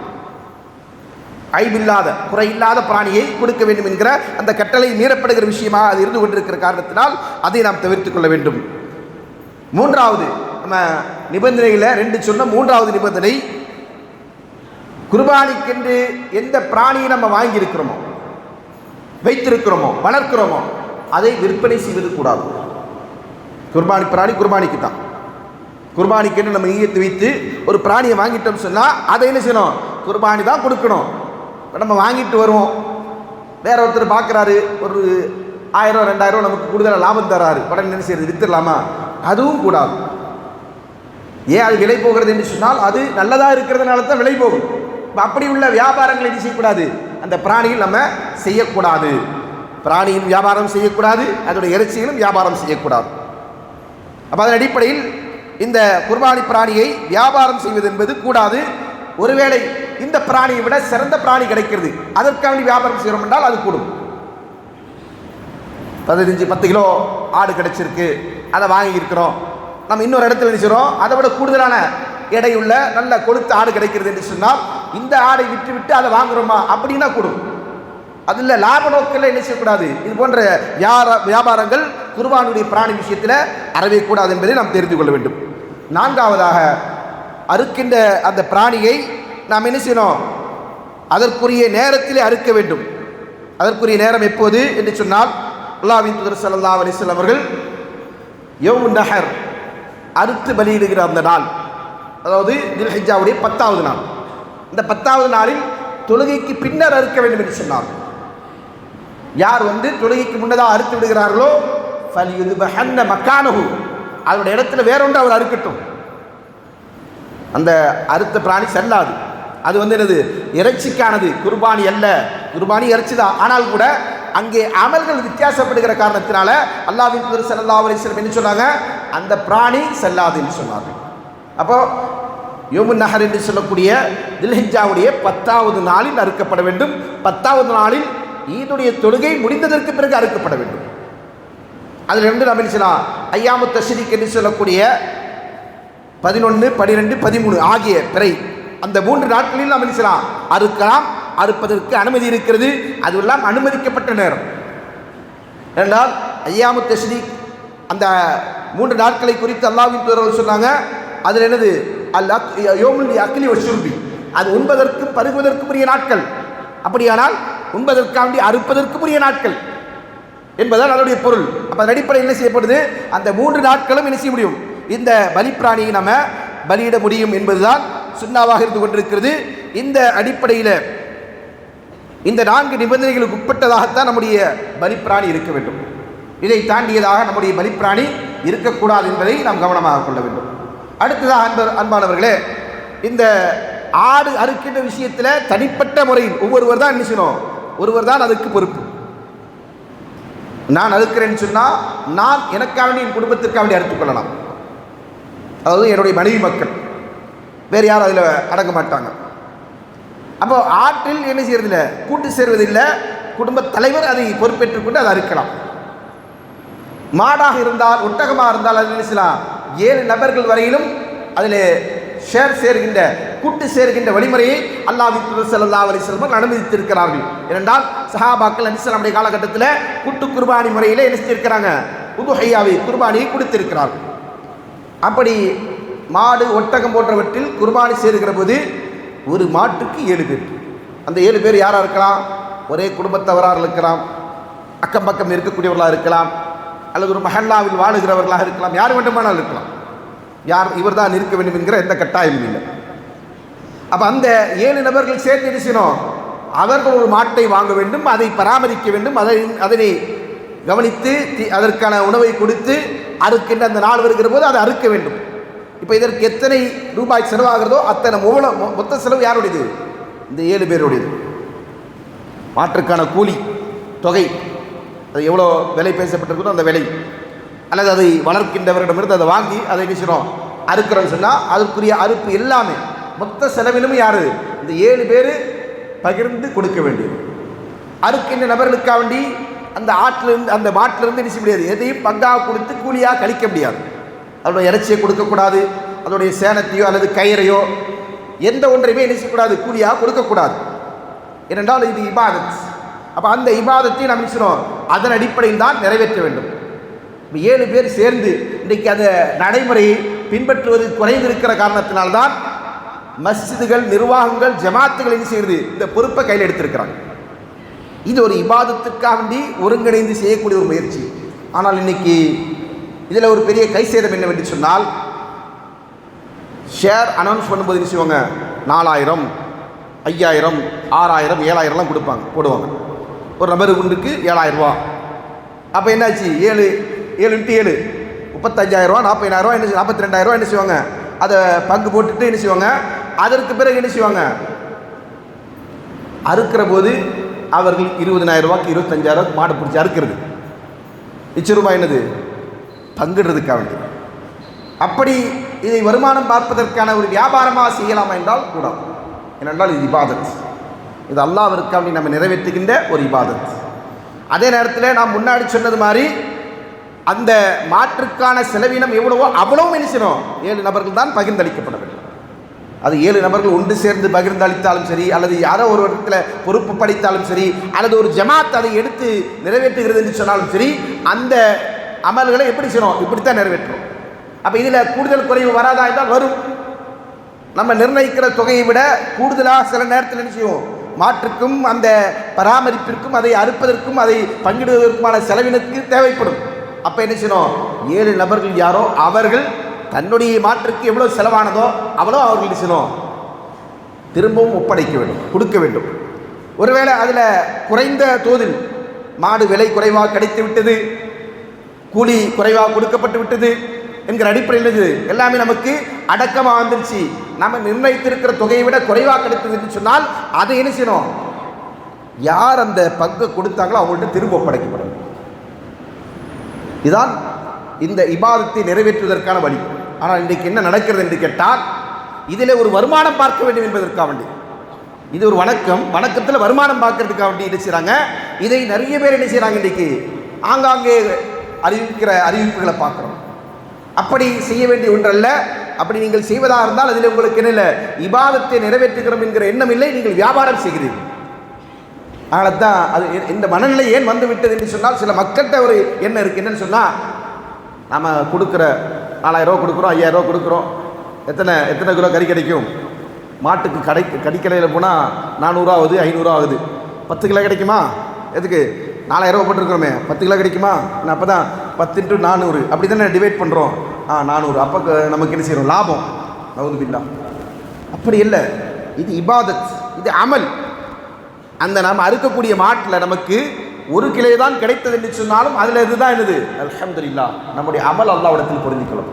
ஐபில்லாத, குறையில்லாத பிராணியை கொடுக்க வேண்டும் என்கிற அந்த கட்டளை மீறப்படுகிற விஷயமாக அது இருந்து கொண்டிருக்கிற காரணத்தினால் அதை நாம் தவிர்த்துக் கொள்ள வேண்டும். மூன்றாவது நம்ம நிபந்தனையில் 2 சொன்ன மூன்றாவது நிபந்தனை, குர்பானிக்கென்று எந்த பிராணியை நம்ம வாங்கியிருக்கிறோமோ, வைத்திருக்கிறோமோ, வளர்க்கிறோமோ, அதை விற்பனை செய்வது கூடாது. குர்பானி பிராணி குர்பானிக்கு தான். குர்பானிக்கென்று நம்ம ஈயத்தை வைத்து ஒரு பிராணியை வாங்கிட்டோம் சொன்னால் அதை என்ன செய்யணும்? குர்பானி தான் கொடுக்கணும். நம்ம வாங்கிட்டு வருவோம், வேற ஒருத்தர் பார்க்குறாரு, ஒரு 1000 2000 நமக்கு கூடுதலாக லாபம் தராரு, உடனே என்ன செய்யறது? வித்துடலாமா? அதுவும் கூடாது. ஏன் அது விலை போகிறது என்று சொன்னால் அது நல்லதாக இருக்கிறதுனால தான் விலை போகும். அப்படி உள்ள வியாபாரங்களை என்ன செய்யக்கூடாது? அந்த பிராணியில் நம்ம செய்யக்கூடாது. பிராணியின் வியாபாரம் செய்யக்கூடாது, அதோட இறைச்சிகளும் வியாபாரம் செய்யக்கூடாது. அப்போ அதன் அடிப்படையில் இந்த குர்பானி பிராணியை வியாபாரம் செய்வது என்பது கூடாது. ஒருவேளை இந்த பிராணியை விட சிறந்த பிராணி கிடைக்கிறது, அதற்காக வியாபாரம் செய்கிறோம் என்றால் அது கூடும். 15-10 கிலோ ஆடு கிடைச்சிருக்கு, அதை வாங்கியிருக்கிறோம், நம்ம இன்னொரு இடத்துல நினைச்சிடும் அதை விட கூடுதலான எடையுள்ள நல்ல கொழுத்த ஆடு கிடைக்கிறது என்று சொன்னால் இந்த ஆடை விட்டு அதை வாங்குறோமா அப்படின்னா கூடும். அதில் லாப நோக்கில் என்ன செய்யக்கூடாது. இது போன்ற வியாபாரங்கள் குர்பானுடைய பிராணி விஷயத்தில் அறவே கூடாது என்பதை நாம் தெரிந்து கொள்ள வேண்டும். நான்காவதாக, அறுக்கின்ற அந்த பிராணியை நாம் என்ன செய்யணும்? அதற்குரிய நேரத்திலே அறுக்க வேண்டும். அதற்குரிய நேரம் எப்போது என்று சொன்னால், அல்லாஹ்வின் தூதர் ஸல்லல்லாஹு அலைஹி வஸல்லம் அவர்கள் யௌமுன் நஹர், அறுத்து பலியிடுகிற அந்த நாள், அதாவது தில்ஹிஜ்ஜாவுடைய 10வது நாள், இந்த 10வது நாளில் தொழுகைக்கு பின்னர் அறுக்க வேண்டும் என்று சொன்னார். யார் தொழுகைக்கு முன்னதாக அறுத்து விடுகிறார்களோ ஃபல்யுத்பஹன்ன மக்கானஹு, அதனுடைய இடத்துல வேறொன்று அவர் அறுக்கட்டும். அந்த அறுத்த பிராணி செல்லாது. அது என்னது? இறைச்சிக்கானது, குர்பானி அல்ல. குர்பானி இறைச்சி தான், ஆனால் கூட அங்கே அமல்கள் வித்தியாசப்படுகிற காரணத்தினால அல்லாஹ்வின் தூதர் ஸல்லல்லாஹு அலைஹி வஸல்லம் என்ன சொன்னாங்க? அந்த பிராணி செல்லாது என்று சொன்னார்கள். அப்போ யௌமுன் நஹர் என்று சொல்லக்கூடிய தில்ஹிஜ்ஜாவுடைய 10வது நாளில் அறுக்கப்பட வேண்டும். 10வது நாளில் ஈதுடைய தொழுகை முடிந்ததற்கு பிறகு அறுக்கப்பட வேண்டும். அதில் 2 நம்ம சொல்லலாம், ஐயாமு தஷ்ரீக் என்று சொல்லக்கூடிய 11, 12, 13 ஆகிய பிறை, அந்த 3 நாட்களில் நாம் சொல்லலாம் அறுக்கலாம். அறுப்பதற்கு அனுமதி இருக்கிறது. அதுவெல்லாம் அனுமதிக்கப்பட்ட நேரம். என்றால் ஐயாமு தஷ்ரீக் அந்த 3 நாட்களை குறித்து அல்லாஹ்வின் தூதர் சொன்னாங்க. அதில் என்னது? யௌமுல் அக்லி வஷ்ருபி, அது உண்பதற்கும் பருகுவதற்கும் உரிய நாட்கள். அப்படியானால் உண்பதற்காண்டி அறுப்பதற்கும் உரிய நாட்கள் என்பதால் அதனுடைய பொருள். அப்போ அதன் அடிப்படையில் என்ன செய்யப்படுது? அந்த 3 நாட்களும் என்ன செய்ய முடியும்? இந்த பலிப்பிராணியை நம்ம பலியிட முடியும் என்பதுதான் சுன்னாவாக இருந்து கொண்டிருக்கிறது. இந்த அடிப்படையில் இந்த 4 நிபந்தனைகளுக்கு உட்பட்டதாகத்தான் நம்முடைய பலிப்பிராணி இருக்க வேண்டும். இதை தாண்டியதாக நம்முடைய பலிப்பிராணி இருக்கக்கூடாது என்பதை நாம் கவனமாக கொள்ள வேண்டும். அடுத்ததாக அன்பானவர்களே, இந்த ஆடு அறுக்கின்ற விஷயத்தில் தனிப்பட்ட முறையில் ஒவ்வொருவர் தான் என்ன செய்யணும்? ஒருவர் தான் அதுக்கு பொறுப்பு. நான் அறுக்கிறேன்னு சொன்னால் நான் எனக்காக என் குடும்பத்திற்காக அறுத்துக்கொள்ளலாம். அதாவது என்னுடைய மனைவி மக்கள், வேறு யாரும் அதில் அடங்க மாட்டாங்க. அப்போ ஆற்றில் என்ன செய்யறதில்லை, கூட்டு சேர்வதில்லை. குடும்ப தலைவர் அதை பொறுப்பேற்றுக் கொண்டு அதை அறுக்கலாம். மாடாக இருந்தால், ஒட்டகமாக இருந்தால் அது என்ன செய்யலாம்? 7 நபர்கள் வரையிலும் அதில் சேர்கின்ற கூட்டு சேர்கின்ற வழிமுறையை அல்லாஹ்வின் தூதர் ஸல்லல்லாஹு அலைஹி வஸல்லம் அனுமதித்திருக்கிறார்கள். ஏனென்றால் சஹாபாக்கள் நபி ஸல்லல்லாஹு அலைஹி காலகட்டத்தில் கூட்டு குர்பானி முறையில் என்ன செஞ்சிருக்கிறாங்க? உதுஹையாவை, குர்பானியை கொடுத்திருக்கிறார்கள். அப்படி மாடு, ஒட்டகம் போன்றவற்றில் குர்பானி சேருகிற போது ஒரு மாட்டுக்கு 7 பேர். அந்த 7 பேர் யாராக இருக்கலாம்? ஒரே குடும்பத்தவராக இருக்கலாம், அக்கம் பக்கம் இருக்கக்கூடியவர்களாக இருக்கலாம், அல்லது ஒரு மஹல்லாவில் வாழுகிறவர்களாக இருக்கலாம், யார் வேண்டுமானால் இருக்கலாம். யார் இவர் தான் இருக்க வேண்டும் என்கிற எந்த கட்டாயமும் இல்லை. அப்போ அந்த 7 நபர்கள் சேர்ந்து என்ன செய்யணும்? அவர்கள் ஒரு மாட்டை வாங்க வேண்டும், அதை பராமரிக்க வேண்டும், அதனை கவனித்து அதற்கான உணவை கொடுத்து அறுக்கின்ற அந்த நாள் வருகிற போது அதை அறுக்க வேண்டும். இப்போ இதற்கு எத்தனை ரூபாய் செலவாகிறதோ அத்தனை மொத்த செலவு யாருடையது? இந்த 7 பேருடையது. மாற்றுக்கான கூலி தொகை அது எவ்வளோ விலை பேசப்பட்டிருக்கிறதோ அந்த விலை, அல்லது அதை வளர்க்கின்றவரிடமிருந்து அதை வாங்கி அதை நினைச்சிடும் அறுக்கிறோன்னு சொன்னால் அதற்குரிய அறுப்பு எல்லாமே மொத்த செலவிலும் யார்? இந்த 7 பேர் பகிர்ந்து கொடுக்க வேண்டியது. அறுக்கின்ற நபர்களுக்காக வேண்டி அந்த ஆட்டிலிருந்து அந்த மாட்டிலிருந்து நினைச்ச முடியாது, எதையும் பங்காக கொடுத்து கூலியாக கழிக்க முடியாது. அதோடைய இறைச்சியை கொடுக்கக்கூடாது, அதோடைய சேனத்தையோ அல்லது கயிறையோ எந்த ஒன்றையுமே நினைச்சக்கூடாது, கூலியாக கொடுக்கக்கூடாது. ஏனென்றால் இது இபாதத். அப்போ அந்த இபாதத்தை நாம் நினைச்சிடும் அதன் அடிப்படையில் தான் நிறைவேற்ற வேண்டும். 7 பேர் சேர்ந்து இன்றைக்கு அந்த நடைமுறையை பின்பற்றுவது குறைந்திருக்கிற காரணத்தினால்தான் மஸ்ஜிதுகள், நிர்வாகங்கள், ஜமாத்துகள் என்ன செய்கிறது, இந்த பொறுப்பை கையில் எடுத்திருக்கிறாங்க. இது ஒரு இபாதத்துக்காக வேண்டி ஒருங்கிணைந்து செய்யக்கூடிய ஒரு முயற்சி. ஆனால் இன்னைக்கு இதில் ஒரு பெரிய கை சேதம் என்னவென்று சொன்னால், ஷேர் அனௌன்ஸ் பண்ணும்போது என்ன செய்வாங்க, 4000, 5000, 6000, 7000லாம் போடுவாங்க. ஒரு நபர் குண்டுக்கு 7000 ரூபா. அப்போ என்னாச்சு, 7 × 7 35,000 ரூபா, 40,000 ரூபா, 42,000 ரூபா என்ன செய்வாங்க, அதை பங்கு போட்டுட்டு என்ன செய்வாங்க. அதற்கு பிறகு என்ன செய்வாங்க, அறுக்கிற போது அவர்கள் 20,000 ரூபாய்க்கு 25,000 மாடு பிடிச்சி அறுக்கிறது. ரூபாய் என்னது, பங்கிடுறதுக்காக வேண்டி. அப்படி இதை வருமானம் பார்ப்பதற்கான ஒரு வியாபாரமாக செய்யலாமா என்றால் கூடாது. ஏனென்றால் இது இபாதத், இது அல்லாஹ்விற்காக வேண்டி நம்ம நிறைவேற்றுகின்ற ஒரு இபாதத். அதே நேரத்தில் நாம் முன்னாடி சொன்னது மாதிரி அந்த மாற்றுக்கான செலவினம் எவ்வளவோ அவ்வளவும் என்ன செய்யணும், 7 நபர்கள் தான் பகிர்ந்தளிக்கப்பட வேண்டும். அது 7 நபர்கள் ஒன்று சேர்ந்து பகிர்ந்தளித்தாலும் சரி, அல்லது யாரோ ஒரு இடத்துல பொறுப்பு படைத்தாலும் சரி, அல்லது ஒரு ஜமாத் அதை எடுத்து நிறைவேற்றுகிறது என்று சொன்னாலும் சரி, அந்த அமல்களை எப்படி செய்யணும், இப்படித்தான் நிறைவேற்றணும். அப்போ இதில் கூடுதல் குறைவு வராதா என்றால் வரும். நம்ம நிர்ணயிக்கிற தொகையை விட கூடுதலாக சில நேரத்தில் என்ன செய்வோம், மாற்றுக்கும் அந்த பராமரிப்பிற்கும் அதை அறுப்பதற்கும் அதை பங்கிடுவதற்குமான செலவினத்துக்கு தேவைப்படும். அப்போ என்ன செய்யணும், 7 நபர்கள் யாரோ அவர்கள் தன்னுடைய மாற்றுக்கு எவ்வளோ செலவானதோ அவ்வளோ அவர்கள் என்ன செய்யணும், திரும்பவும் ஒப்படைக்க வேண்டும், கொடுக்க வேண்டும். ஒருவேளை அதில் குறைந்த தோதில் மாடு விலை குறைவாக கிடைத்து விட்டது, கூலி குறைவாக கொடுக்கப்பட்டு விட்டது என்கிற அடிப்படையில் எல்லாமே நமக்கு அடக்கமாக வந்துருச்சு, நம்ம நிர்ணயித்திருக்கிற தொகையை விட குறைவாக கிடைத்தது என்று சொன்னால் அதை என்ன செய்யணும், யார் அந்த பங்கை கொடுத்தாங்களோ அவங்கள்ட்ட திரும்ப ஒப்படைக்கப்படும். இதுதான் இந்த இபாதத்தை நிறைவேற்றுவதற்கான வழி. ஆனால் இன்றைக்கு என்ன நடக்கிறது என்று கேட்டால், இதில் ஒரு வருமானம் பார்க்க வேண்டும் என்பதற்காக வேண்டி, இது ஒரு வணக்கத்தில் வருமானம் பார்க்கறதுக்காக வேண்டி என்ன செய்கிறாங்க, இதை நிறைய பேர் என்ன செய்கிறாங்க, இன்றைக்கு ஆங்காங்கே அறிவிப்புகளை பார்க்குறோம். அப்படி செய்ய வேண்டிய ஒன்றல்ல. அப்படி நீங்கள் செய்வதாக இருந்தால் அதில் உங்களுக்கு என்ன இல்லை, இபாதத்தை நிறைவேற்றுகிறோம் என்கிற எண்ணம் இல்லை, நீங்கள் வியாபாரம் செய்கிறீர்கள். அதனால தான் அது இந்த மனநிலை ஏன் வந்து விட்டது என்று சொன்னால், சில மக்கள்கிட்ட ஒரு எண்ணம் இருக்குது. என்னன்னு சொன்னால், நம்ம கொடுக்குற 4000 ரூபா கொடுக்குறோம், 5000 ரூபா கொடுக்குறோம், எத்தனை கிலோ கறி கிடைக்கும், மாட்டுக்கு கடிக்கடையில் போனால் 400 ரூபா ஆகுது, 500 ரூபா ஆகுது, 10 கிலோ கிடைக்குமா, எதுக்கு 4000 ரூபா போட்டுருக்குறோமே 10 கிலோ கிடைக்குமா, அப்போ தான் 10 × 400 அப்படி தானே டிவைட் பண்ணுறோம். 400 அப்போ நமக்கு என்ன செய்கிறோம், லாபம். நவுதுபில்லா. அப்படி இல்லை, இது இபாதத், இது அமல். அந்த நாம் அறுக்கக்கூடிய மாட்டில் நமக்கு 1 கிலோ தான் கிடைத்தது என்று சொன்னாலும் அதில் இதுதான் என்னது, அல்ஹம்துலில்லாஹ், நம்முடைய அமல் அல்லாஹ்விடத்தில் பொருந்திக்கொள்ளும்.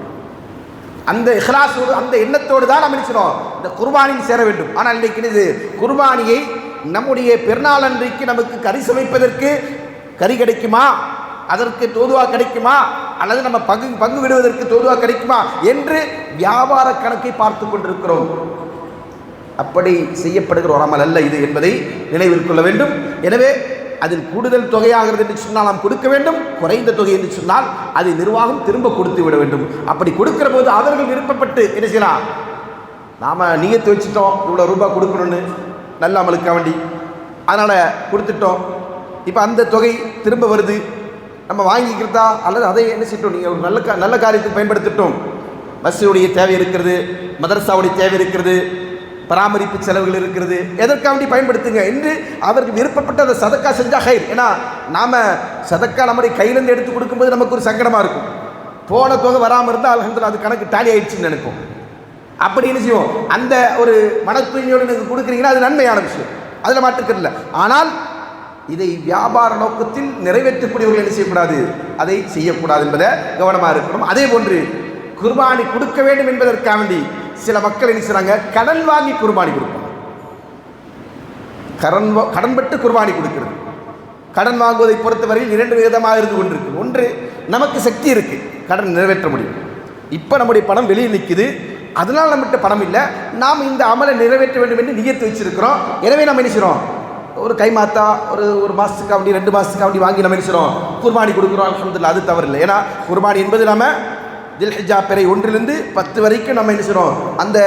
அந்த இஹ்லாஸோடு அந்த எண்ணத்தோடு தான் நம்ம நினைச்சோம் இந்த குர்பானியில் சேர வேண்டும். ஆனால் இன்றைக்கு இது குர்பானியை நம்முடைய பெருநாள் அன்றைக்கு நமக்கு கறி சமைப்பதற்கு கறி கிடைக்குமா, அதற்கு தோதுவா கிடைக்குமா, அல்லது நம்ம பங்கு விடுவதற்கு தோதுவா கிடைக்குமா என்று வியாபார கணக்கை பார்த்து கொண்டிருக்கிறோம். அப்படி செய்யப்படுகிற ஒரு அமல் அல்ல இது என்பதை நினைவில் கொள்ள வேண்டும். எனவே அதில் கூடுதல் தொகையாகிறது என்று சொன்னால் நாம் கொடுக்க வேண்டும், குறைந்த தொகை என்று சொன்னால் அதை நிர்வாகம் திரும்ப கொடுத்து விட வேண்டும். அப்படி கொடுக்கிற போது அவர்கள் விருப்பப்பட்டு என்ன செய்யலாம், நாம் நியத்து வச்சுட்டோம் இவ்வளோ ரூபாய் கொடுக்கணும்னு நல்ல அமலுக்காக வேண்டி, அதனால் கொடுத்துட்டோம், இப்போ அந்த தொகை திரும்ப வருது, நம்ம வாங்கிக்கிறதா அல்லது அதை என்ன செய்யட்டோம், நீங்கள் ஒரு நல்ல காரியத்துக்கு பயன்படுத்திட்டோம், பஸ்ஸுடைய தேவை இருக்கிறது, மதரசாவுடைய தேவை இருக்கிறது, பராமரிப்பு செலவுகள் இருக்கிறது, எதற்காக வேண்டி பயன்படுத்துங்க என்று அவருக்கு விருப்பப்பட்ட அந்த சதக்கா செஞ்சால் ஹைர். ஏன்னா நாம் சதக்கா நம்முடைய கையிலேருந்து எடுத்து கொடுக்கும்போது நமக்கு ஒரு சங்கடமாக இருக்கும், போன தொகை வராமல் இருந்தால் அல்ஹம்துலில்லாஹ் அது கணக்கு டாலி ஆயிடுச்சுன்னு நினைப்போம். அப்படின்னு செய்வோம். அந்த ஒரு மனத்தூய்மையோடு நீங்கள் கொடுக்குறீங்கன்னா அது நன்மையான விஷயம், அதில் மாற்றுக்கல. ஆனால் இதை வியாபார நோக்கத்தில் நிறைவேற்றக்கூடியவர்கள் என்ன செய்யக்கூடாது, அதை செய்யக்கூடாது என்பதை கவனமாக இருக்கணும். அதே போன்று குர்பானி கொடுக்க வேண்டும் என்பதற்காக வேண்டி சில மக்கள் என்ன செய்றாங்க, கடன் வாங்கி குர்பானி கொடுப்பாங்க. கடன் பட்டு குர்பானி கொடுக்கிறது கடன் வாங்குவதை பொறுத்தவரையில் 2 விதமாக இருந்து கொண்டிருக்கு. ஒன்று, நமக்கு சக்தி இருக்கு, கடன் நிறைவேற்ற முடியும். இப்போ நம்முடைய பணம் வெளியே நிற்குது, அதனால் நம்மகிட்ட பணம் இல்லை, நாம் இந்த அமலை நிறைவேற்ற வேண்டும் என்று நியத்து வச்சிருக்கிறோம். எனவே நம்ம என்ன செய்கிறோம், ஒரு கைமாத்தா ஒரு மாதத்துக்கு அப்படி 2 மாதத்துக்கு அப்படி வாங்கி நம்ம என்ன செய்கிறோம், குர்பானி கொடுக்குறோம். அல்ஹம்துலில்லாஹ், அது தவறு இல்லை. ஏன்னா குர்பானி என்பது நம்ம தில்ஹிஜ்ஜா பிறை 1 10 வரைக்கும் நம்ம என்ன செய்கிறோம், அந்த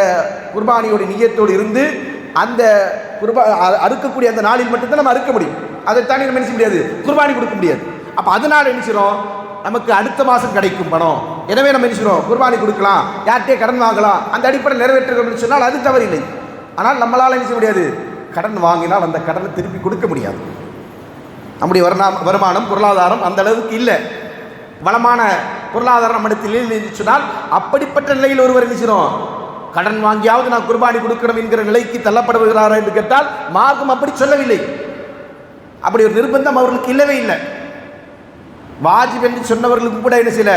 குர்பானியோட நியத்தோடு இருந்து அந்த அறுக்கக்கூடிய அந்த நாளில் மட்டும்தான் நம்ம அறுக்க முடியும். அதைத்தானே நம்ம என்ன செய்ய முடியாது, குர்பானி கொடுக்க முடியாது. அப்போ அதனால் என்ன செய்கிறோம், நமக்கு அடுத்த மாதம் கிடைக்கும் பணம், எனவே நம்ம என்ன செய்கிறோம், குர்பானி கொடுக்கலாம், யார்கிட்டே கடன் வாங்கலாம், அந்த அடிப்படை நிறைவேற்றுகிறோம்னு சொன்னால் அது தவறில்லை. ஆனால் நம்மளால் என்ன செய்ய முடியாது, கடன் வாங்கினால் அந்த கடனை திருப்பி கொடுக்க முடியாது. நம்முடைய வருமானம் பொருளாதாரம் அந்த அளவுக்கு இல்லை, வளமான பொருளாதாரம் நம்மிடத்தில் இல்லை சொன்னால் அப்படிப்பட்ட நிலையில் ஒருவர் என்ன செய்கிறோம், கடன் வாங்கியாவது நான் குர்பானி கொடுக்கணும் என்கிற நிலைக்கு தள்ளப்படுகிறாரா என்று கேட்டால் மார்க்கம் அப்படி சொல்லவில்லை. அப்படி ஒரு நிர்பந்தம் அவர்களுக்கு இல்லவே இல்லை. வாஜிப் என்று சொன்னவர்களுக்கு கூட என்ன செய்யல,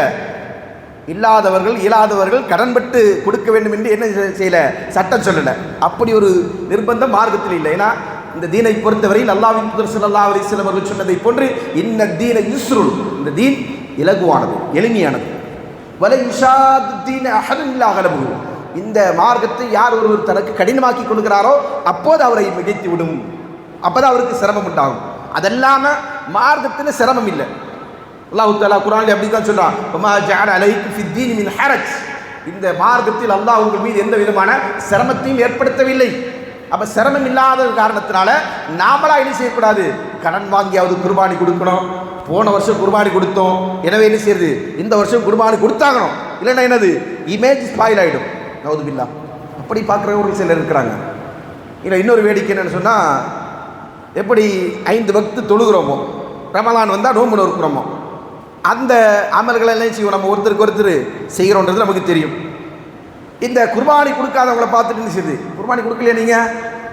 இல்லாதவர்கள் இயலாதவர்கள் கடன்பட்டு கொடுக்க வேண்டும் என்று என்ன செய்யல, சட்டம் சொல்லலை. அப்படி ஒரு நிர்பந்தம் மார்க்கத்தில் இல்லை. ஏன்னா இந்த தீனை பொறுத்தவரையில் அல்லாஹ்வின் தூதர் ஸல்லல்லாஹு அலைஹி வஸல்லம் அவர்கள் சொன்னதை போன்று இன்ன தீன யுஸ்ருல், இந்த தீன் இலகுவானது, எளிமையானது. வலை யுஷாது தீன அஹதுன் இல்லா கலபு, இந்த மார்க்கத்தை யார் ஒருவர் தனக்கு கடினமாக்கி கொள்கிறாரோ அப்போது அவரை மிகைத்து விடும், அப்போதான் அவருக்கு சிரமம் உண்டாகும். அதெல்லாம மார்க்கத்தில் சிரமம் இல்லை. அல்லாஹ் தஆலா குர்ஆனில் அப்படி தான் சொல்றான், வமா ஜஅல அலைக்கும் ஃபித் தீனி மின் ஹரஜ், இந்த மார்க்கத்தில் அல்லாஹ் உங்கள் மீது எந்த விதமான சிரமத்தையும் ஏற்படுத்தவில்லை. அப்போ சிரமம் இல்லாத காரணத்தினால நாமளா என்ன செய்யக்கூடாது, கடன் வாங்கியாவது குர்பானி கொடுக்கணும். போன வருஷம் குர்பானி கொடுத்தோம், எனவே என்ன செய்யுது, இந்த வருஷம் குர்பானி கொடுத்தாகணும், இல்லைன்னா என்னது இமேஜ் ஸ்பாயில் ஆகிடும். நவுதுபில்லா, அப்படி பார்க்குறவர்கள் சிலர் இருக்கிறாங்க. இல்லை இன்னொரு வேடிக்கை என்னென்னு சொன்னால், எப்படி 5 வக்து தொழுகிறோமோ, ரமலான் வந்தால் நோம்பு நோக்கிறோமோ, அந்த அமல்களை எல்லாம் செய்வோம், நம்ம ஒருத்தருக்கு ஒருத்தர் செய்கிறோன்றது நமக்கு தெரியும். இந்த குர்பானி கொடுக்காதவங்களை பார்த்துட்டு என்ன செய்யுது, குர்பானி கொடுக்கலையா, நீங்கள்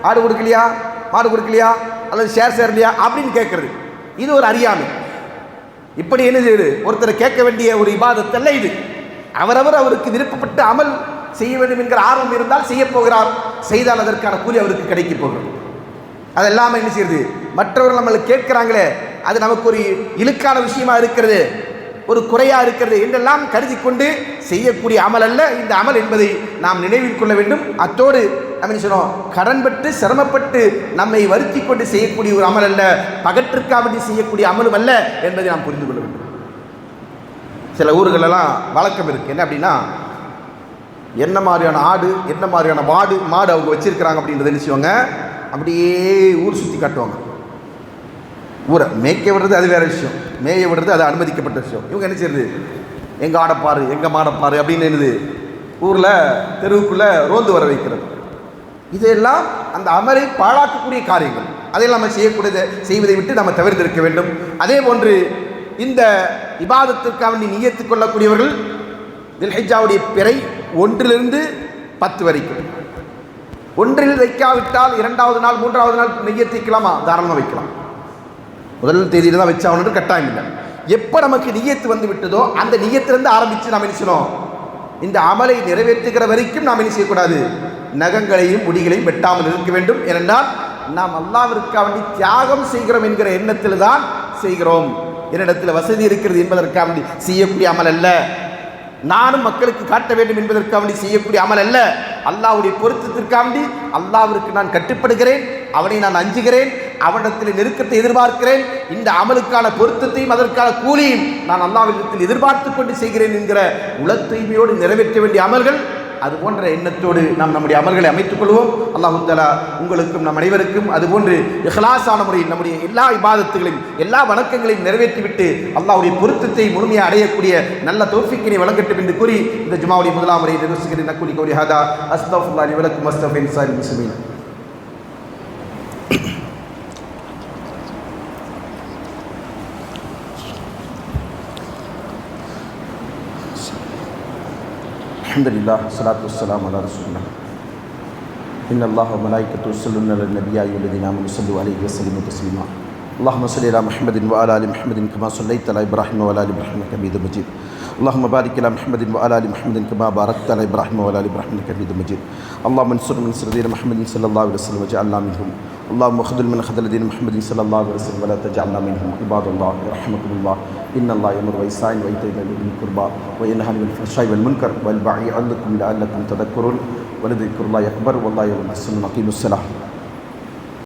ஆடு கொடுக்கலையா, மாடு கொடுக்கலையா, அல்லது ஷேர் சேரலையா அப்படின்னு கேட்குறது, இது ஒரு அறியாமை. இப்படி என்ன செய்யுது, ஒருத்தரை கேட்க வேண்டிய ஒரு இபாதத்தல்ல இது. அவருக்கு விருப்பப்பட்ட அமல் செய்ய வேண்டும் என்கிற ஆர்வம் இருந்தால் செய்ய போகிறார், செய்தால் அதற்கான கூலி அவருக்கு கிடைக்க போகிறது. அதெல்லாமல் என்ன செய்யுது, மற்றவர்கள் நம்மளை கேட்கிறாங்களே அது நமக்கு ஒரு இழுக்கான விஷயமா இருக்கிறது, ஒரு குறையா இருக்கிறது என்றெல்லாம் கருதி கொண்டு செய்யக்கூடிய அமல் அல்ல இந்த அமல் என்பதை நாம் நினைவில் கொள்ள வேண்டும். அத்தோடு நம்ம என்ன சொன்னோம், கடன்பட்டு சிரமப்பட்டு நம்மை வருத்தி கொண்டு செய்யக்கூடிய ஒரு அமல் அல்ல, பகற்றுக்காக செய்யக்கூடிய அமலும் அல்ல என்பதை நாம் புரிந்து கொள்ள வேண்டும். சில ஊர்களெல்லாம் வழக்கம் இருக்குது, என்ன அப்படின்னா, என்ன மாதிரியான ஆடு என்ன மாதிரியான மாடு அவங்க வச்சிருக்கிறாங்க அப்படின்றத என்ன செய்வாங்க, அப்படியே ஊர் சுற்றி காட்டுவாங்க. ஊரை மேய்க்க விடுறது அது வேறு விஷயம், மேய விடுறது அது அனுமதிக்கப்பட்ட விஷயம். இவங்க என்ன செய்யுது, எங்கள் ஆடைப்பாரு எங்கள் மாடைப்பாரு அப்படின்னு என்னது ஊரில் தெருவுக்குள்ளே ரோந்து வர வைக்கிறது. இதெல்லாம் அந்த அமலை பாழாக்கக்கூடிய காரியங்கள், அதையெல்லாம் நம்ம செய்வதை விட்டு நம்ம தவிர்த்திருக்க வேண்டும். அதே போன்று இந்த இபாதத்திற்காக நியத்து கொள்ளக்கூடியவர்கள் தில்ஹிஜ்ஜாவுடைய பிறை 1 10 வரைக்கும், 1 வைக்காவிட்டால் 2வது நாள் 3வது நாள் நியத்து வைக்கலாமா, தாராளமாக வைக்கலாம். முதல் தேதியில் தான் வச்சாகணுன்ற கட்டாயம் இல்லை. எப்போ நமக்கு நியத்து வந்து விட்டதோ அந்த நியத்திலிருந்து ஆரம்பித்து நாம் என்ன செய்யணும், இந்த அமலை நிறைவேற்றுகிற வரைக்கும் நாம் என்ன செய்யக்கூடாது, நகங்களையும் முடிகளையும் வெட்டாமல் இருக்க வேண்டும். ஏனென்றால் நாம் அல்லாஹ்விற்காக வேண்டி தியாகம் செய்கிறோம் என்கிற எண்ணத்தில் தான் செய்கிறோம். என்னிடத்தில் வசதி இருக்கிறது என்பதற்காக வேண்டி செய்யக்கூடிய அமல் அல்ல, நானும் மக்களுக்கு காட்ட வேண்டும் என்பதற்காக வேண்டி செய்யக்கூடிய அமல் அல்ல. அல்லாஹ்வுடைய பொருத்தத்திற்காக வேண்டி அல்லாஹ்விற்கு நான் கட்டுப்படுகிறேன், அவனை நான் அஞ்சுகிறேன், அவனிடத்தில் நெருக்கத்தை எதிர்பார்க்கிறேன், இந்த அமலுக்கான பொருத்தத்தையும் அதற்கான கூலியும் நான் அல்லாஹ்விடத்தில் எதிர்பார்த்து கொண்டு செய்கிறேன் என்கிற உள தூய்மையோடு நிறைவேற்ற வேண்டிய அமல்கள். அது போன்ற எண்ணத்தோடு நாம் நம்முடைய அமல்களை அமைத்துக் கொள்வோம். அல்லாஹ் தஆலா உங்களுக்கும் நம் அனைவருக்கும் அதுபோன்று இஹ்லாஸான முறையில் நம்முடைய எல்லா இபாதத்துகளையும் எல்லா வணக்கங்களையும் நிறைவேற்றிவிட்டு அல்லாஹ்வுடைய பொருத்தத்தை முழுமையாக அடையக்கூடிய நல்ல தௌஃபீக்கினை வழங்கட்டும் என்று கூறி இந்த ஜுமாவுடைய முதலாம் முறையை நிறுவுகிறேன். நக்கூலி கௌலி ஹாதா அஸ்தக்ஃபிருல்லாஹி லி வ லக்கும் வஸ்தக்ஃபிருல்லாஹி லில் முஸ்லிமீன். அல்ஹம்துலில்லாஹ் ஸலாத்து வஸ்ஸலாமு அலா ரசூலில்லாஹ். இன்னல்லாஹ வ மலாயிகத்துஹு யுஸல்லூன அலன் நபிய்யி யா அய்யுஹல்லதீன ஆமனூ ஸல்லூ அலைஹி வ ஸல்லிமூ தஸ்லீமா. அல்லாஹும்ம ஸல்லி அலா முஹம்மதின் வ அலா ஆலி முஹம்மதின் கமா ஸல்லைத அலா இப்ராஹீம் வ அலா ஆலி இப்ராஹீம் இன்னக ஹமீதும் மஜீத். اللهم بارك على محمد وعلى ال محمد كما باركت على ابراهيم وعلى ال ابراهيم انك حميد مجيد. اللهم انصر من نصر دين محمد صلى الله عليه وسلم وجعلنا منهم. اللهم خذل من خذل دين محمد صلى الله عليه وسلم ولا تجعلنا منهم. عباد الله يرحمكم الله، ان الله يأمر بالإحسان وإيتاء ذي القربى وينهى عن الفحشاء والمنكر والبغي يعظكم لعلكم تذكرون ولذكر الله أكبر والله يعلم. أقيموا الصلاة.